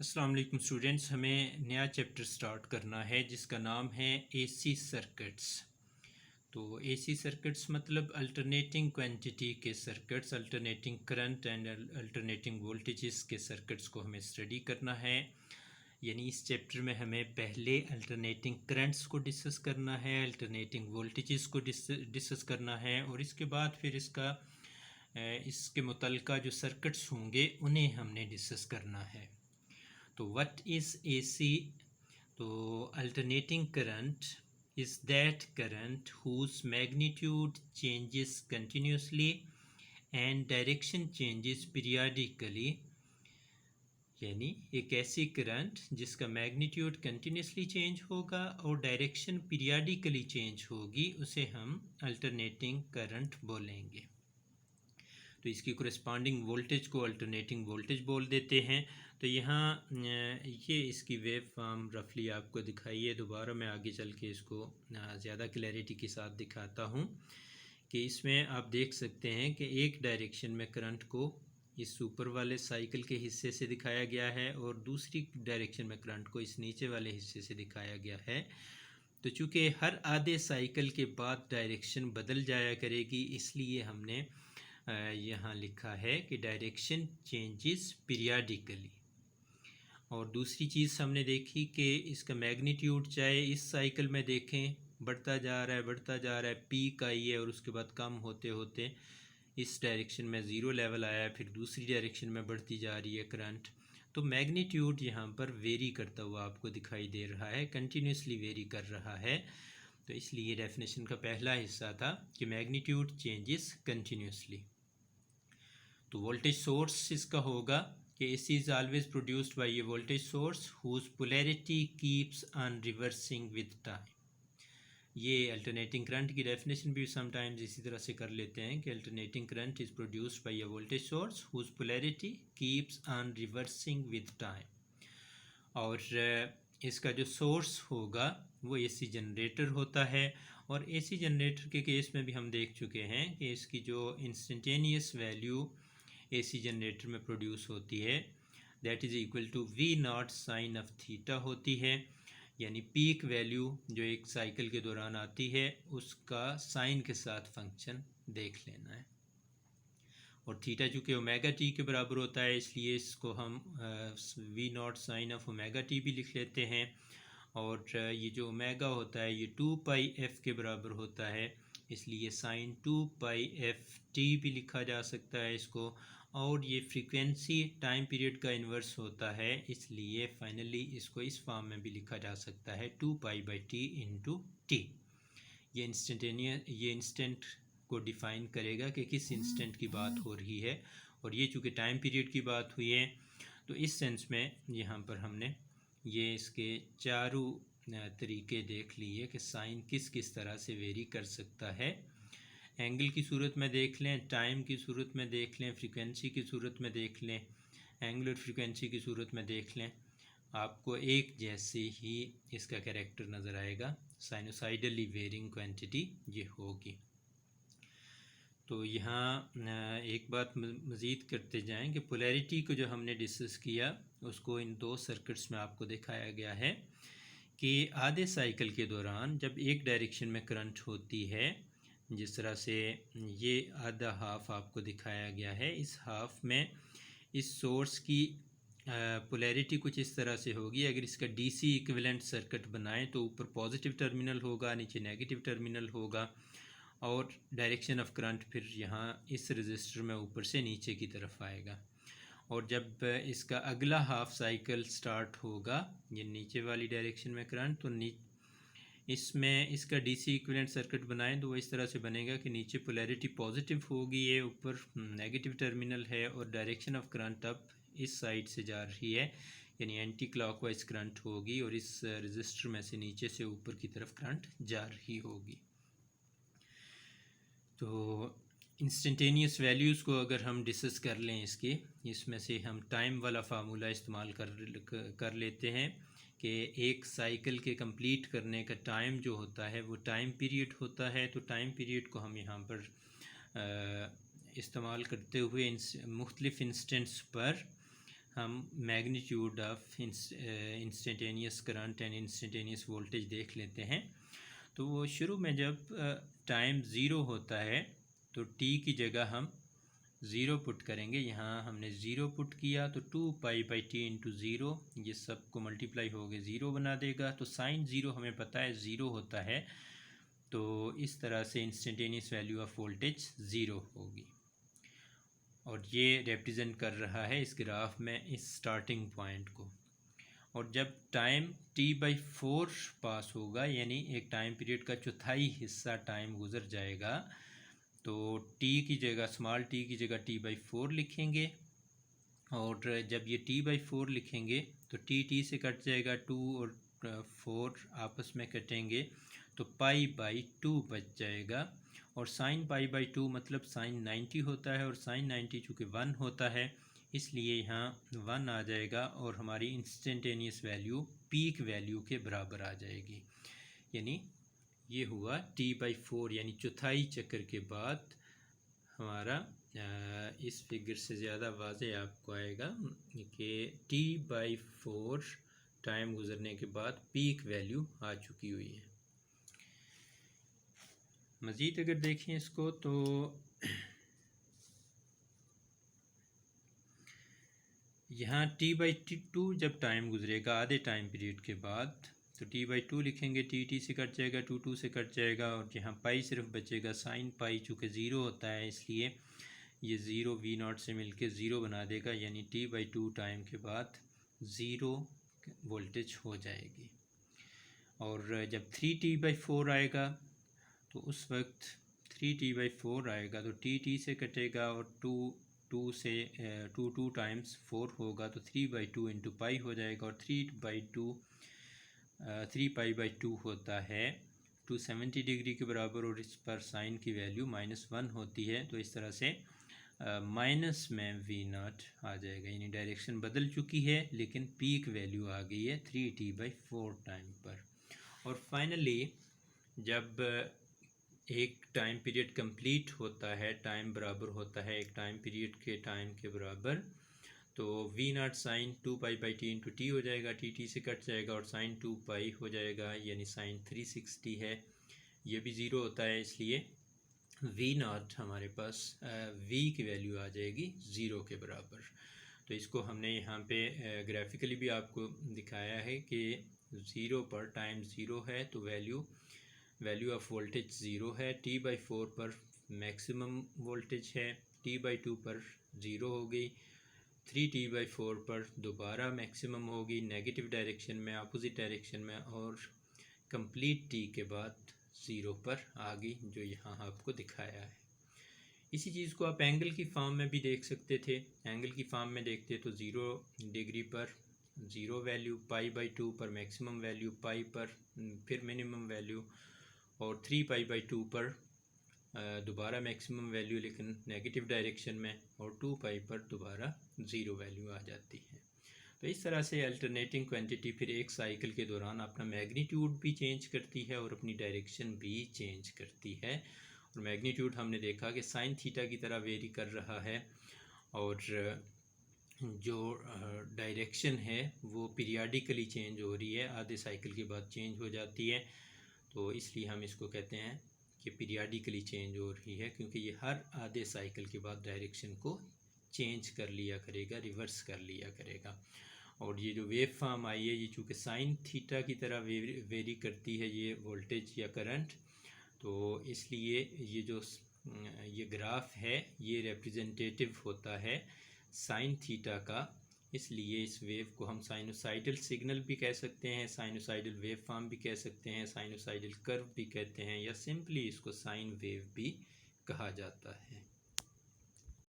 अस्सलाम वालेकुम स्टूडेंट्स, हमें नया चैप्टर स्टार्ट करना है जिसका नाम है एसी सर्किट्स। तो एसी सर्किट्स मतलब अल्टरनेटिंग क्वांटिटी के circuits, alternating current and alternating voltages के सर्किट्स को हमें स्टडी करना है। यानी इस चैप्टर में हमें पहले अल्टरनेटिंग करंट्स को डिस्कस करना है, अल्टरनेटिंग वोल्टेजेस को डिस्कस करना है और इसके बाद फिर इसके मुतल्लिका जो सर्किट्स होंगे उन्हें हमने डिस्कस करना है। तो व्हाट इज़ एसी? तो alternating current is that current whose magnitude changes continuously and direction changes periodically। यानी एक ऐसी करंट जिसका मैग्नीट्यूड कंटिन्यूसली चेंज होगा और डायरेक्शन पीरियडिकली चेंज होगी, उसे हम अल्टरनेटिंग करंट बोलेंगे। तो इसकी कोरेस्पॉन्डिंग वोल्टेज को अल्टरनेटिंग वोल्टेज बोल देते हैं। तो यहाँ ये इसकी वेव फॉर्म रफली आपको दिखाई है। दोबारा मैं आगे चल के इसको ज़्यादा क्लैरिटी के साथ दिखाता हूँ कि इसमें आप देख सकते हैं कि एक डायरेक्शन में करंट को इस ऊपर वाले साइकिल के हिस्से से दिखाया गया है और दूसरी डायरेक्शन में करंट को इस नीचे वाले हिस्से से दिखाया गया है। तो चूँकि हर आधे साइकिल के बाद डायरेक्शन बदल जाया करेगी, इसलिए हमने यहाँ लिखा है कि डायरेक्शन चेंजेस पीरियडिकली। और दूसरी चीज़ हमने देखी कि इसका मैग्नीट्यूड चाहे इस साइकिल में देखें बढ़ता जा रहा है, पीक आई है और उसके बाद कम होते होते इस डायरेक्शन में ज़ीरो लेवल आया है, फिर दूसरी डायरेक्शन में बढ़ती जा रही है करंट। तो मैग्नीट्यूड यहाँ पर वेरी करता हुआ आपको दिखाई दे रहा है, कंटिन्यूसली वेरी कर रहा है। तो इसलिए डेफिनेशन का पहला हिस्सा था कि मैग्नीट्यूड चेंजेस कंटिन्यूसली। तो वोल्टेज सोर्स इसका होगा कि AC is always produced by a voltage source whose polarity keeps on reversing with time. ये अल्टरनेटिंग करंट की डेफिनेशन भी समटाइम्स इसी तरह से कर लेते हैं कि alternating current is produced by a voltage source whose polarity keeps on reversing with time. और इसका जो सोर्स होगा वो AC जनरेटर होता है। और AC जनरेटर के केस में भी हम देख चुके हैं कि इसकी जो इंस्टेंटेनियस वैल्यू AC जनरेटर में प्रोड्यूस होती है that is equal to V0 sine of theta होती है। यानी पीक वैल्यू जो एक साइकिल के दौरान आती है उसका साइन के साथ फंक्शन देख लेना है। और थीटा चूँकि ओमेगा टी के बराबर होता है, इसलिए इसको हम V0 sine of omega T भी लिख लेते हैं। और ये जो ओमेगा होता है ये 2 पाई एफ के बराबर होता है, इसलिए साइन 2 पाई एफ टी भी लिखा जा सकता है इसको। और ये फ्रीक्वेंसी टाइम पीरियड का इन्वर्स होता है, इसलिए फाइनली इसको इस फॉर्म में भी लिखा जा सकता है 2 pi by T into T. ये इंस्टेंट को डिफ़ाइन करेगा कि किस इंस्टेंट की बात हो रही है। और ये चूँकि टाइम पीरियड की बात हुई है तो इस सेंस में यहाँ पर हमने ये इसके चारों तरीके देख लिए कि साइन किस किस तरह से वेरी कर सकता है। एंगल की सूरत में देख लें, टाइम की सूरत में देख लें, फ्रीक्वेंसी की सूरत में देख लें, एंगुलर फ्रीक्वेंसी की सूरत में देख लें, आपको एक जैसे ही इसका कैरेक्टर नज़र आएगा। साइनोसाइडली वेरिंग क्वांटिटी ये होगी। तो यहाँ एक बात मज़ीद करते जाएं कि पोलैरिटी को जो हमने डिस्कस किया उसको इन दो सर्किट्स में आपको दिखाया गया है कि आधे साइकिल के दौरान जब एक डायरेक्शन में करंट होती है, जिस तरह से ये आधा हाफ आपको दिखाया गया है, इस हाफ में इस सोर्स की पोलैरिटी कुछ इस तरह से होगी। अगर इसका DC इक्विवेलेंट सर्किट बनाएं तो ऊपर पॉजिटिव टर्मिनल होगा, नीचे नेगेटिव टर्मिनल होगा और डायरेक्शन ऑफ करंट फिर यहाँ इस रजिस्टर में ऊपर से नीचे की तरफ आएगा। और जब इसका अगला हाफ साइकिल स्टार्ट होगा ये नीचे वाली डायरेक्शन में करंट, तो इसमें इसका DC इक्विवेलेंट सर्किट बनाएं तो वो इस तरह से बनेगा कि नीचे पोलैरिटी पॉजिटिव होगी, ये ऊपर नेगेटिव टर्मिनल है और डायरेक्शन ऑफ करंट अब इस साइड से जा रही है, यानी एंटी क्लॉकवाइज करंट होगी और इस रजिस्टर में से नीचे से ऊपर की तरफ करंट जा रही होगी। तो इंस्टेंटेनियस वैल्यूज़ को अगर हम डिस्कस कर लें इसमें से हम टाइम वाला फार्मूला इस्तेमाल कर लेते हैं कि एक साइकिल के कंप्लीट करने का टाइम जो होता है वो टाइम पीरियड होता है। तो टाइम पीरियड को हम यहाँ पर इस्तेमाल करते हुए मुख्तलिफ़ इंस्टेंट्स पर हम magnitude of instantaneous current and instantaneous voltage देख लेते हैं। तो वो शुरू में जब टाइम ज़ीरो होता है तो टी की जगह हम ज़ीरो पुट करेंगे। यहाँ हमने ज़ीरो पुट किया तो 2π/t इंटू ज़ीरो, ये सब को मल्टीप्लाई हो गए ज़ीरो बना देगा। तो साइन ज़ीरो हमें पता है ज़ीरो होता है, तो इस तरह से instantaneous value of voltage zero होगी। और ये रिप्रेजेंट कर रहा है इस ग्राफ में इस स्टार्टिंग पॉइंट को। और जब टाइम t/4 पास होगा, यानी एक टाइम पीरियड का चौथाई हिस्सा टाइम गुजर जाएगा, तो t की जगह स्मॉल t की जगह t/4 लिखेंगे। और जब ये t/4 लिखेंगे तो t से कट जाएगा, 2 और 4 आपस में कटेंगे तो π/2 बच जाएगा। और साइन π/2 मतलब साइन 90 होता है, और साइन 90 चूँकि 1 होता है इसलिए यहाँ 1 आ जाएगा और हमारी इंस्टेंटेनियस वैल्यू पीक वैल्यू के बराबर आ जाएगी। यानी ये हुआ t/4, यानी चौथाई चक्कर के बाद हमारा इस फिगर से ज़्यादा वाज़े आपको आएगा कि t/4 टाइम गुजरने के बाद पीक वैल्यू आ चुकी हुई है। मज़ीद अगर देखें इसको तो यहाँ t/2 जब टाइम गुजरेगा आधे टाइम पीरियड के बाद, तो t/2 लिखेंगे, t से कट जाएगा, 2 से कट जाएगा और यहाँ पाई सिर्फ बचेगा। साइन पाई चूँकि ज़ीरो होता है इसलिए ये ज़ीरो v0 से मिलके ज़ीरो बना देगा, यानी t/2 टाइम के बाद ज़ीरो वोल्टेज हो जाएगी। और जब 3t/4 आएगा तो उस वक्त 3t/4 आएगा तो t से कटेगा और 2 से 2 टाइम्स 4 होगा तो 3/2 इंटू पाई हो जाएगा। और 3π/2 होता है 270 डिग्री के बराबर, और इस पर साइन की वैल्यू -1 होती है। तो इस तरह से माइनस में v0 आ जाएगा, यानी डायरेक्शन बदल चुकी है लेकिन पीक वैल्यू आ गई है 3t/4 टाइम पर। और फाइनली जब एक टाइम पीरियड कंप्लीट होता है, टाइम बराबर होता है एक टाइम पीरियड के टाइम के बराबर, तो v0 sign 2π/t into T हो जाएगा, t से कट जाएगा और साइन 2π हो जाएगा, यानी साइन 360 है। ये भी ज़ीरो होता है इसलिए v0 हमारे पास v की वैल्यू आ जाएगी ज़ीरो के बराबर। तो इसको हमने यहाँ पे ग्राफिकली भी आपको दिखाया है कि ज़ीरो पर टाइम ज़ीरो है तो वैल्यू ऑफ वोल्टेज ज़ीरो है, t/4 पर मैक्सिमम वोल्टेज है, t/2 पर ज़ीरो हो गई, 3t/4 पर दोबारा मैक्सिमम होगी नेगेटिव डायरेक्शन में, अपोजिट डायरेक्शन में, और कंप्लीट t के बाद ज़ीरो पर आ गई, जो यहाँ आपको दिखाया है। इसी चीज़ को आप एंगल की फॉर्म में भी देख सकते थे। एंगल की फॉर्म में देखते तो 0 डिग्री पर ज़ीरो वैल्यू, π/2 पर मैक्सिमम वैल्यू, पाई पर फिर मिनिमम वैल्यू, और 3π/2 पर दोबारा मैक्सिमम वैल्यू लेकिन नेगेटिव डायरेक्शन में, और 2π पर दोबारा ज़ीरो वैल्यू आ जाती है। तो इस तरह से अल्टरनेटिंग क्वांटिटी फिर एक साइकिल के दौरान अपना मैग्नीट्यूड भी चेंज करती है और अपनी डायरेक्शन भी चेंज करती है। और मैग्नीट्यूड हमने देखा कि साइन थीटा की तरह वेरी कर रहा है, और जो डायरेक्शन है वो पीरियाडिकली चेंज हो रही है, आधे साइकिल के बाद चेंज हो जाती है। तो इसलिए हम इसको कहते हैं कि पीरियाडिकली चेंज हो रही है, क्योंकि ये हर आधे साइकिल के बाद डायरेक्शन को चेंज कर लिया करेगा, रिवर्स कर लिया करेगा। और ये जो वेव फॉर्म आई है ये चूँकि साइन थीटा की तरह वेरी करती है ये वोल्टेज या करंट, तो इसलिए ये ग्राफ है ये रिप्रेजेंटेटिव होता है साइन थीटा का। इसलिए इस वेव को हम साइनोसाइडल सिग्नल भी कह सकते हैं, साइनोसाइडल वेव फॉर्म भी कह सकते हैं, साइनोसाइडल कर्व भी कहते हैं, या सिंपली इसको साइन वेव भी कहा जाता है।